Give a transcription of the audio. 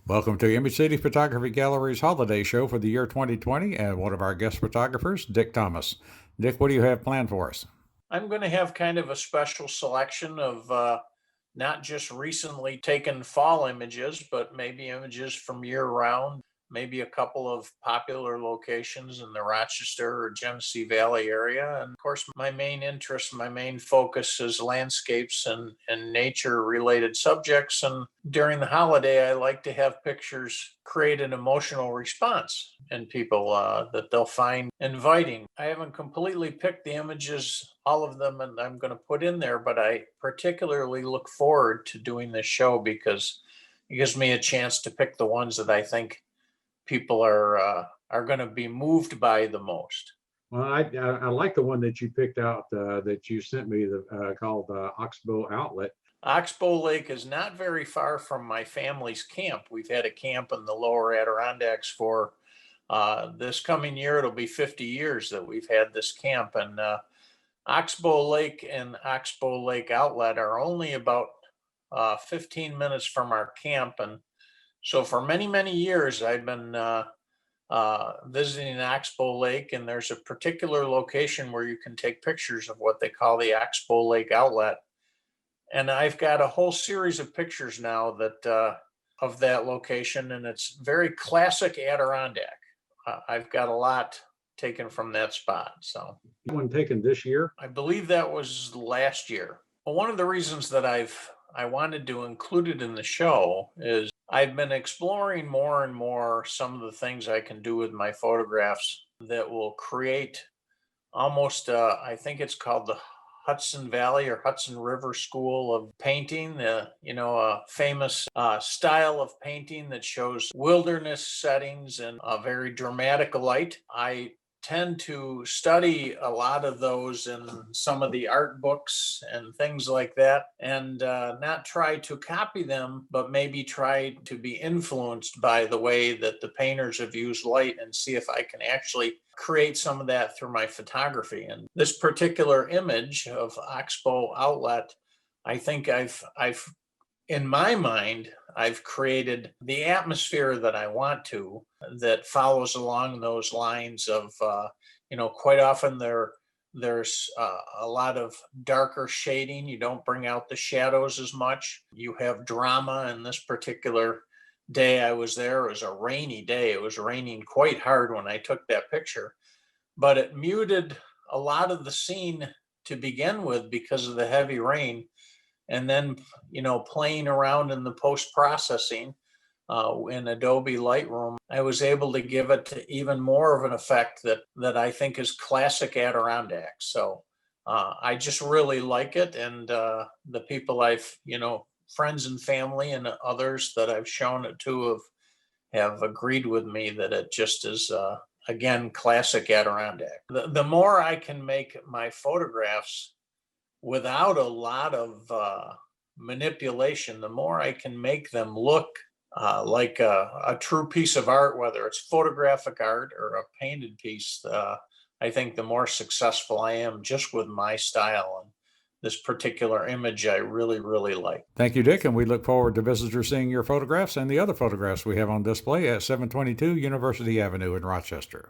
Welcome to Image City Photography Gallery's holiday show for the year 2020 and one of our guest photographers, Dick Thomas. Dick, what do you have planned for us? I'm going to have kind of a special selection of not just recently taken fall images, but maybe images from year round, maybe a couple of popular locations in the Rochester or Genesee Valley area. And of course, my main interest, my main focus is landscapes and nature related subjects. And during the holiday, I like to have pictures create an emotional response in people that they'll find inviting. I haven't completely picked the images, all of them, and I'm going to put in there, but I particularly look forward to doing this show because it gives me a chance to pick the ones that I think people are going to be moved by the most. Well, I like the one that you picked out that you sent me called Oxbow Outlet. Oxbow Lake is not very far from my family's camp. We've had a camp in the lower Adirondacks for this coming year. It'll be 50 years that we've had this camp. And Oxbow Lake and Oxbow Lake Outlet are only about 15 minutes from our camp. And so for many, many years, I've been visiting Oxbow Lake, and there's a particular location where you can take pictures of what they call the Oxbow Lake Outlet. And I've got a whole series of pictures now that of that location, and it's very classic Adirondack. I've got a lot taken from that spot. So One taken this year. I believe that was last year. Well, one of the reasons that I wanted to include it in the show is I've been exploring more and more some of the things I can do with my photographs that will create almost, I think it's called the Hudson Valley or Hudson River School of Painting, a famous style of painting that shows wilderness settings in a very dramatic light. I tend to study a lot of those in some of the art books and things like that, and not try to copy them, but maybe try to be influenced by the way that the painters have used light and see if I can actually create some of that through my photography. And this particular image of Oxbow Outlet, I think I've in my mind, I've created the atmosphere that I want to, that follows along those lines of, quite often there's a lot of darker shading. You don't bring out the shadows as much. You have drama. In this particular day I was there, it was a rainy day. It was raining quite hard when I took that picture, but it muted a lot of the scene to begin with because of the heavy rain. And then, playing around in the post processing in Adobe Lightroom, I was able to give it even more of an effect that I think is classic Adirondack. So I just really like it. And the people friends and family and others that I've shown it to have agreed with me that it just is, again, classic Adirondack. The more I can make my photographs without a lot of manipulation, the more I can make them look like a true piece of art, whether it's photographic art or a painted piece. I think the more successful I am just with my style. And this particular image I really, really like. Thank you, Dick, and we look forward to visitors seeing your photographs and the other photographs we have on display at 722 University Avenue in Rochester.